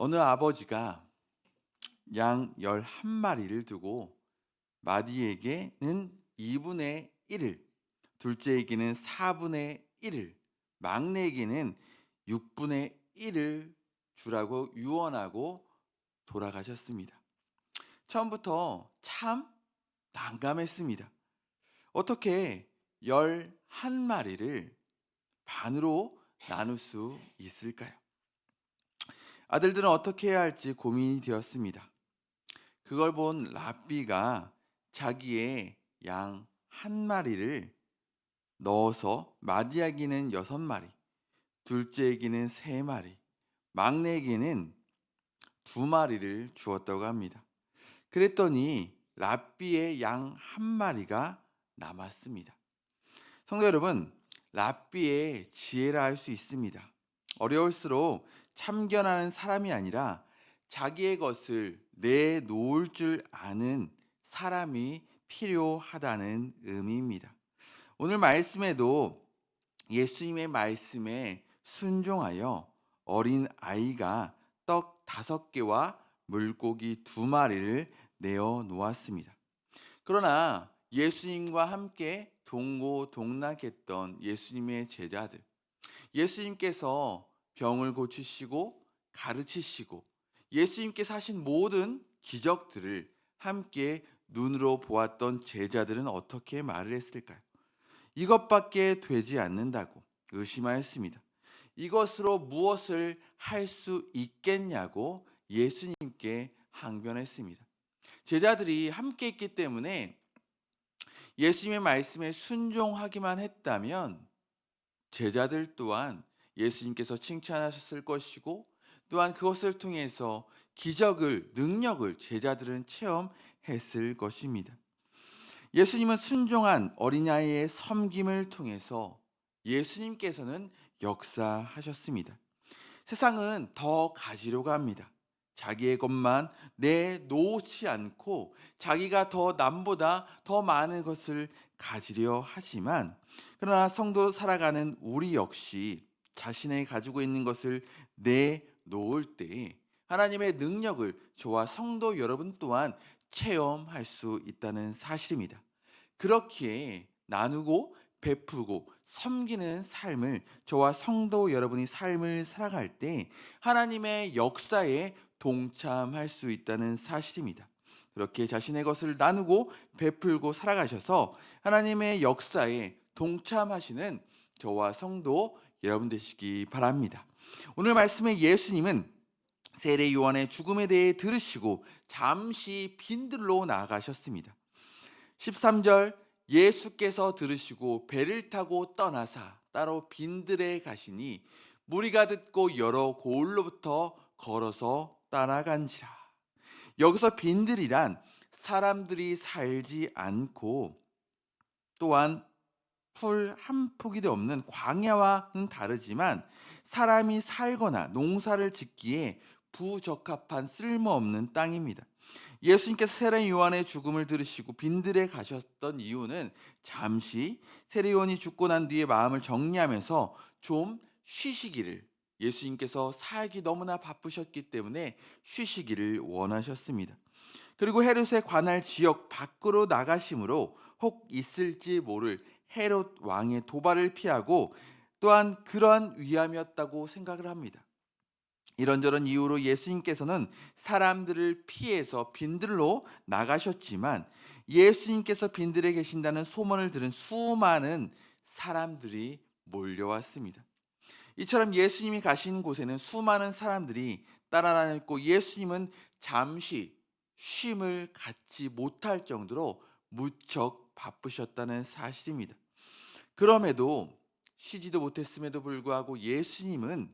어느 아버지가 양 11마리를 두고 마디에게는 2분의 1을, 둘째에게는 4분의 1을, 막내에게는 6분의 1을 주라고 유언하고 돌아가셨습니다. 처음부터 참 난감했습니다. 어떻게 11마리를 반으로 나눌 수 있을까요? 아들들은 어떻게 해야 할지 고민이 되었습니다. 그걸 본 랍비가 자기의 양 한 마리를 넣어서 마디아기는 6마리, 둘째에게는 3마리, 막내에게는 2마리를 주었다고 합니다. 그랬더니 랍비의 양 한 마리가 남았습니다. 성도 여러분, 랍비의 지혜라 할 수 있습니다. 어려울수록 참견하는 사람이 아니라 자기의 것을 내놓을 줄 아는 사람이 필요하다는 의미입니다. 오늘 말씀에도 예수님의 말씀에 순종하여 어린 아이가 떡 5개와 물고기 2마리를 내어 놓았습니다. 그러나 예수님과 함께 동고동락했던 예수님의 제자들, 예수님께서 병을 고치시고 가르치시고 예수님께서 하신 모든 기적들을 함께 눈으로 보았던 제자들은 어떻게 말을 했을까요? 이것밖에 되지 않는다고 의심하였습니다. 이것으로 무엇을 할 수 있겠냐고 예수님께 항변했습니다. 제자들이 함께 있기 때문에 예수님의 말씀에 순종하기만 했다면 제자들 또한 예수님께서 칭찬하셨을 것이고 또한 그것을 통해서 기적을, 능력을 제자들은 체험했을 것입니다. 예수님은 순종한 어린아이의 섬김을 통해서 예수님께서는 역사하셨습니다. 세상은 더 가지려고 합니다. 자기의 것만 내놓지 않고 자기가 더 남보다 더 많은 것을 가지려 하지만, 그러나 성도로 살아가는 우리 역시 자신의 가지고 있는 것을 내놓을 때 하나님의 능력을 저와 성도 여러분 또한 체험할 수 있다는 사실입니다. 그렇기에 나누고 베푸고 섬기는 삶을, 저와 성도 여러분이 삶을 살아갈 때 하나님의 역사에 동참할 수 있다는 사실입니다. 그렇게 자신의 것을 나누고 베풀고 살아가셔서 하나님의 역사에 동참하시는 저와 성도 여러분 되시기 바랍니다. 오늘 말씀에 예수님은 세례 요한의 죽음에 대해 들으시고 잠시 빈들로 나아가셨습니다. 13절, 예수께서 들으시고 배를 타고 떠나사 따로 빈들에 가시니 무리가 듣고 여러 고을로부터 걸어서 따라간지라. 여기서 빈들이란 사람들이 살지 않고 또한 풀 한 포기도 없는 광야와는 다르지만 사람이 살거나 농사를 짓기에 부적합한 쓸모없는 땅입니다. 예수님께서 세례 요한의 죽음을 들으시고 빈들에 가셨던 이유는 잠시 세례 요한이 죽고 난 뒤에 마음을 정리하면서 좀 쉬시기를, 예수님께서 사역이 너무나 바쁘셨기 때문에 쉬시기를 원하셨습니다. 그리고 헤롯의 관할 지역 밖으로 나가심으로 혹 있을지 모를 헤롯 왕의 도발을 피하고 또한 그러한 위함이었다고 생각을 합니다. 이런저런 이유로 예수님께서는 사람들을 피해서 빈들로 나가셨지만 예수님께서 빈들에 계신다는 소문을 들은 수많은 사람들이 몰려왔습니다. 이처럼 예수님이 가시는 곳에는 수많은 사람들이 따라다녔고 예수님은 잠시 쉼을 갖지 못할 정도로 무척 바쁘셨다는 사실입니다. 그럼에도 쉬지도 못했음에도 불구하고 예수님은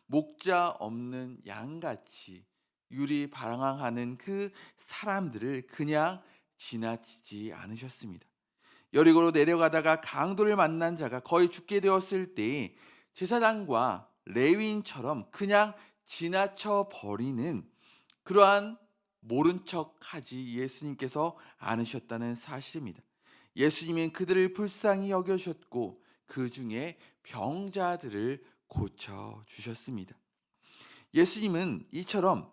목자 없는 양같이 유리방황하는 그 사람들을 그냥 지나치지 않으셨습니다. 여리고로 내려가다가 강도를 만난 자가 거의 죽게 되었을 때 제사장과 레위인처럼 그냥 지나쳐 버리는 그러한 모른 척하지 예수님께서 않으셨다는 사실입니다. 예수님은 그들을 불쌍히 여겨주셨고 그 중에 병자들을 고쳐 주셨습니다. 예수님은 이처럼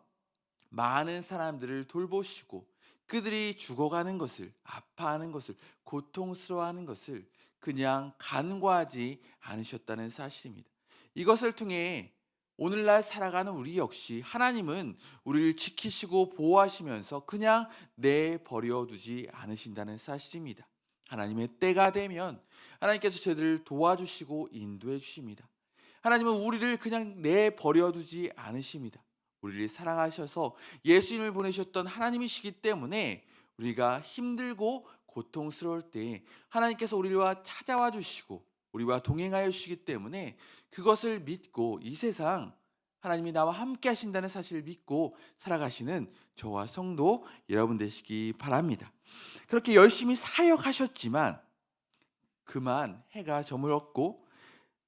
많은 사람들을 돌보시고 그들이 죽어가는 것을, 아파하는 것을, 고통스러워하는 것을 그냥 간과하지 않으셨다는 사실입니다. 이것을 통해 오늘날 살아가는 우리 역시 하나님은 우리를 지키시고 보호하시면서 그냥 내버려 두지 않으신다는 사실입니다. 하나님의 때가 되면 하나님께서 저희들을 도와주시고 인도해 주십니다. 하나님은 우리를 그냥 내버려 두지 않으십니다. 우리를 사랑하셔서 예수님을 보내셨던 하나님이시기 때문에 우리가 힘들고 고통스러울 때 하나님께서 우리와 찾아와 주시고 우리와 동행하여 주시기 때문에 그것을 믿고 이 세상 하나님이 나와 함께 하신다는 사실을 믿고 살아가시는 저와 성도 여러분 되시기 바랍니다. 그렇게 열심히 사역하셨지만 그만 해가 저물었고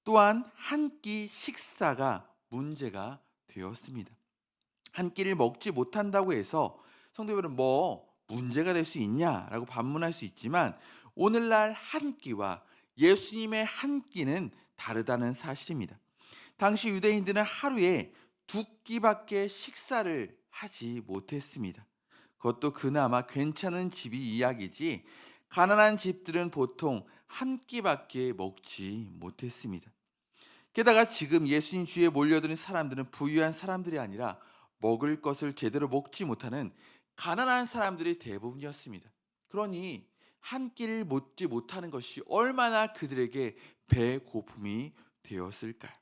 또한 한 끼 식사가 문제가 되었습니다. 한 끼를 먹지 못한다고 해서 성도 여러분 뭐 문제가 될 수 있냐라고 반문할 수 있지만 오늘날 한 끼와 예수님의 한 끼는 다르다는 사실입니다. 당시 유대인들은 하루에 두 끼밖에 식사를 하지 못했습니다. 그것도 그나마 괜찮은 집이 이야기지 가난한 집들은 보통 한 끼밖에 먹지 못했습니다. 게다가 지금 예수님 주위에 몰려드는 사람들은 부유한 사람들이 아니라 먹을 것을 제대로 먹지 못하는 가난한 사람들이 대부분이었습니다. 그러니 한 끼를 먹지 못하는 것이 얼마나 그들에게 배고픔이 되었을까요?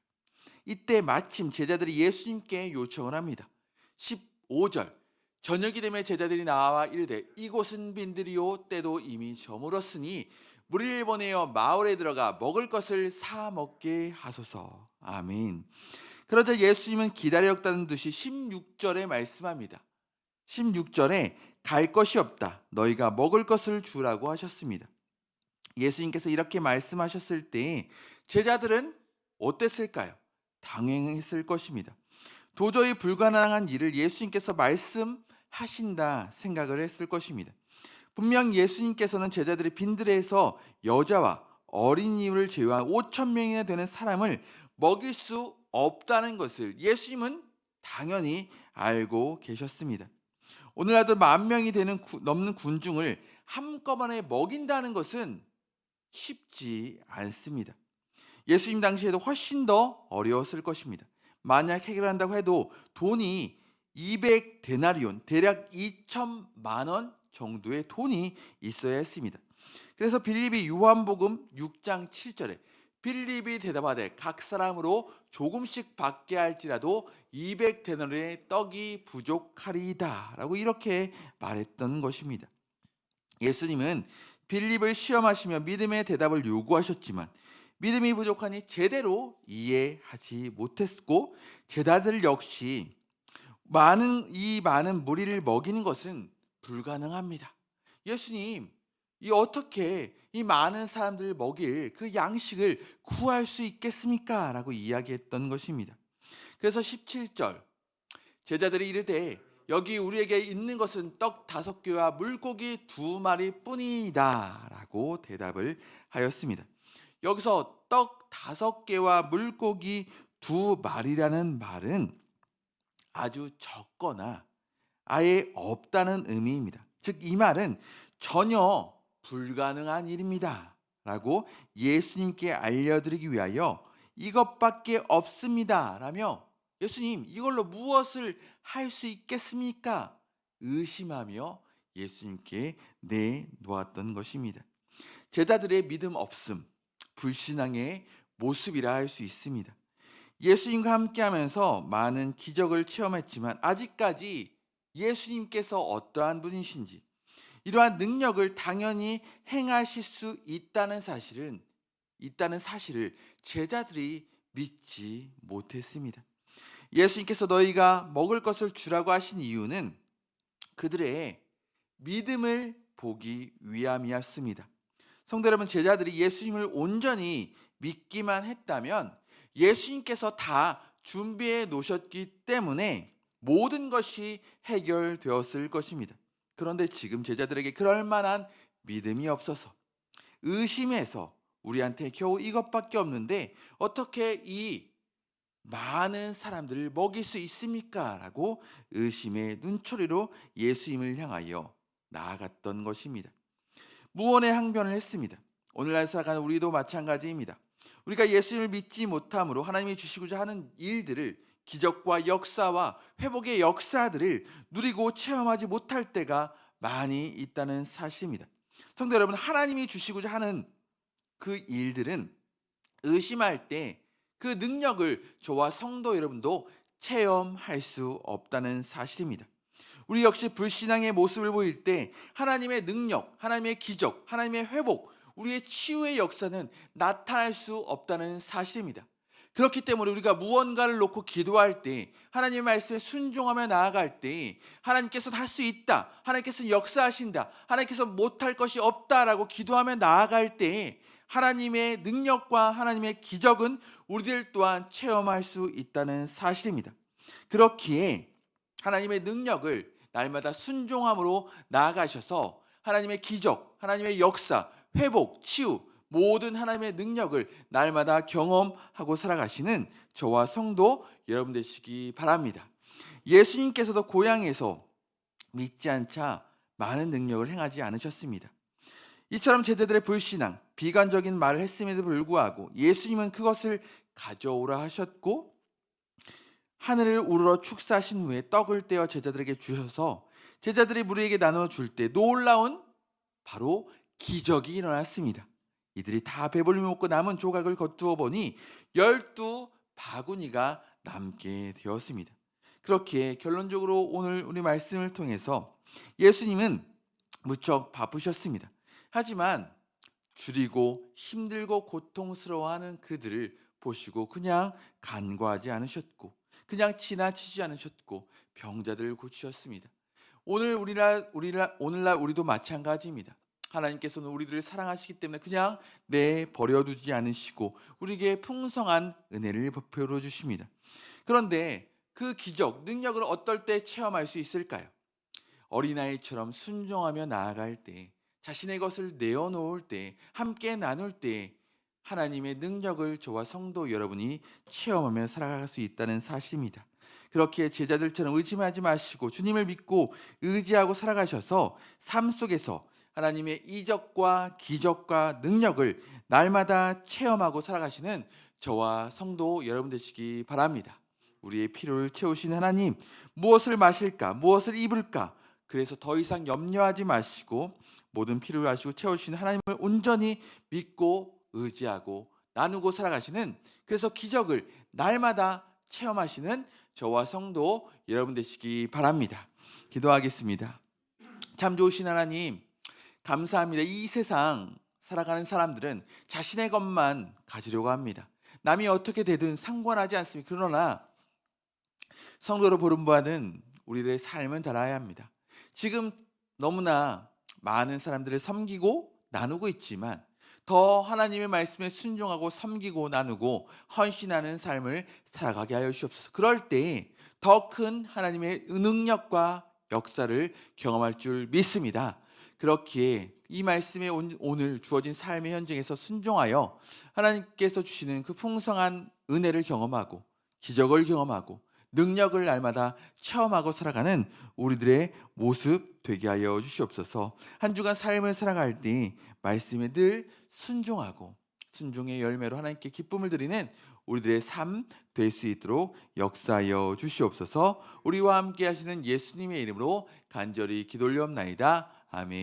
이때 마침 제자들이 예수님께 요청을 합니다. 15절 저녁이 되면 제자들이 나와 이르되 이곳은 빈들이요 때도 이미 저물었으니 무리를 보내어 마을에 들어가 먹을 것을 사 먹게 하소서. 아멘. 그러자 예수님은 기다렸다는 듯이 16절에 말씀합니다. 16절에 갈 것이 없다. 너희가 먹을 것을 주라고 하셨습니다. 예수님께서 이렇게 말씀하셨을 때 제자들은 어땠을까요? 당황했을 것입니다. 도저히 불가능한 일을 예수님께서 말씀하신다 생각을 했을 것입니다. 분명 예수님께서는 제자들이 빈들에서 여자와 어린이를 제외한 5천 명이나 되는 사람을 먹일 수 없다는 것을 예수님은 당연히 알고 계셨습니다. 오늘날도 10,000명이 넘는 군중을 한꺼번에 먹인다는 것은 쉽지 않습니다. 예수님 당시에도 훨씬 더 어려웠을 것입니다. 만약 해결한다고 해도 돈이 200데나리온, 대략 2천만 원 정도의 돈이 있어야 했습니다. 그래서 빌립이 요한복음 6장 7절에 빌립이 대답하되 각 사람으로 조금씩 받게 할지라도 200데나리온의 떡이 부족하리이다 라고 이렇게 말했던 것입니다. 예수님은 빌립을 시험하시며 믿음의 대답을 요구하셨지만 믿음이 부족하니 제대로 이해하지 못했고 제자들 역시 많은 무리를 먹이는 것은 불가능합니다. 예수님, 이 어떻게 이 많은 사람들을 먹일 그 양식을 구할 수 있겠습니까? 라고 이야기했던 것입니다. 그래서 17절 제자들이 이르되 여기 우리에게 있는 것은 떡 5개와 물고기 2마리 뿐이다 라고 대답을 하였습니다. 여기서 떡 5개와 물고기 2마리라는 말은 아주 적거나 아예 없다는 의미입니다. 즉 이 말은 전혀 불가능한 일입니다 라고 예수님께 알려드리기 위하여 이것밖에 없습니다 라며 예수님 이걸로 무엇을 할 수 있겠습니까? 의심하며 예수님께 내놓았던 것입니다. 제자들의 믿음 없음, 불신앙의 모습이라 할 수 있습니다. 예수님과 함께하면서 많은 기적을 체험했지만 아직까지 예수님께서 어떠한 분이신지 이러한 능력을 당연히 행하실 수 있다는 사실을 제자들이 믿지 못했습니다. 예수님께서 너희가 먹을 것을 주라고 하신 이유는 그들의 믿음을 보기 위함이었습니다. 성도 여러분, 제자들이 예수님을 온전히 믿기만 했다면 예수님께서 다 준비해 놓으셨기 때문에 모든 것이 해결되었을 것입니다. 그런데 지금 제자들에게 그럴 만한 믿음이 없어서 의심해서 우리한테 겨우 이것밖에 없는데 어떻게 이 많은 사람들을 먹일 수 있습니까? 라고 의심의 눈초리로 예수님을 향하여 나아갔던 것입니다. 무언의 항변을 했습니다. 오늘날 살아가는 우리도 마찬가지입니다. 우리가 예수님을 믿지 못함으로 하나님이 주시고자 하는 일들을, 기적과 역사와 회복의 역사들을 누리고 체험하지 못할 때가 많이 있다는 사실입니다. 성도 여러분, 하나님이 주시고자 하는 그 일들은 의심할 때 그 능력을 저와 성도 여러분도 체험할 수 없다는 사실입니다. 우리 역시 불신앙의 모습을 보일 때 하나님의 능력, 하나님의 기적, 하나님의 회복, 우리의 치유의 역사는 나타날 수 없다는 사실입니다. 그렇기 때문에 우리가 무언가를 놓고 기도할 때, 하나님의 말씀에 순종하며 나아갈 때 하나님께서는 할 수 있다, 하나님께서는 역사하신다, 하나님께서 못할 것이 없다라고 기도하며 나아갈 때 하나님의 능력과 하나님의 기적은 우리들 또한 체험할 수 있다는 사실입니다. 그렇기에 하나님의 능력을 날마다 순종함으로 나아가셔서 하나님의 기적, 하나님의 역사, 회복, 치유, 모든 하나님의 능력을 날마다 경험하고 살아가시는 저와 성도 여러분 되시기 바랍니다. 예수님께서도 고향에서 믿지 않자 많은 능력을 행하지 않으셨습니다. 이처럼 제자들의 불신앙, 비관적인 말을 했음에도 불구하고 예수님은 그것을 가져오라 하셨고 하늘을 우러러 축사하신 후에 떡을 떼어 제자들에게 주셔서 제자들이 무리에게 나눠 줄 때 놀라운 바로 기적이 일어났습니다. 이들이 다 배불리 먹고 남은 조각을 거두어 보니 12바구니가 남게 되었습니다. 그렇게 결론적으로 오늘 우리 말씀을 통해서 예수님은 무척 바쁘셨습니다. 하지만 줄이고 힘들고 고통스러워하는 그들을 보시고 그냥 간과하지 않으셨고 그냥 지나치지 않으셨고 병자들을 고치셨습니다. 오늘날 우리도 마찬가지입니다. 하나님께서는 우리들을 사랑하시기 때문에 그냥 버려두지 않으시고 우리에게 풍성한 은혜를 베풀어 주십니다. 그런데 그 기적, 능력을 어떨 때 체험할 수 있을까요? 어린아이처럼 순종하며 나아갈 때, 자신의 것을 내어놓을 때, 함께 나눌 때 하나님의 능력을 저와 성도 여러분이 체험하며 살아갈 수 있다는 사실입니다. 그렇게 제자들처럼 의심하지 마시고 주님을 믿고 의지하고 살아가셔서 삶 속에서 하나님의 이적과 기적과 능력을 날마다 체험하고 살아가시는 저와 성도 여러분 되시기 바랍니다. 우리의 필요를 채우시는 하나님, 무엇을 마실까, 무엇을 입을까, 그래서 더 이상 염려하지 마시고 모든 필요를 아시고 채우시는 하나님을 온전히 믿고 의지하고 나누고 살아가시는, 그래서 기적을 날마다 체험하시는 저와 성도 여러분 되시기 바랍니다. 기도하겠습니다. 참 좋으신 하나님, 감사합니다. 이 세상 살아가는 사람들은 자신의 것만 가지려고 합니다. 남이 어떻게 되든 상관하지 않습니다. 그러나 성도로 부름받은 우리들의 삶은 달라야 합니다. 지금 너무나 많은 사람들을 섬기고 나누고 있지만 더 하나님의 말씀에 순종하고 섬기고 나누고 헌신하는 삶을 살아가게 하여 주시옵소서. 그럴 때 더 큰 하나님의 능력과 역사를 경험할 줄 믿습니다. 그렇기에 이 말씀에 오늘 주어진 삶의 현장에서 순종하여 하나님께서 주시는 그 풍성한 은혜를 경험하고 기적을 경험하고 능력을 날마다 체험하고 살아가는 우리들의 모습 되게 하여 주시옵소서. 한 주간 삶을 살아갈 때 말씀에 늘 순종하고 순종의 열매로 하나님께 기쁨을 드리는 우리들의 삶 될 수 있도록 역사하여 주시옵소서. 우리와 함께 하시는 예수님의 이름으로 간절히 기도 올리옵나이다. 아멘.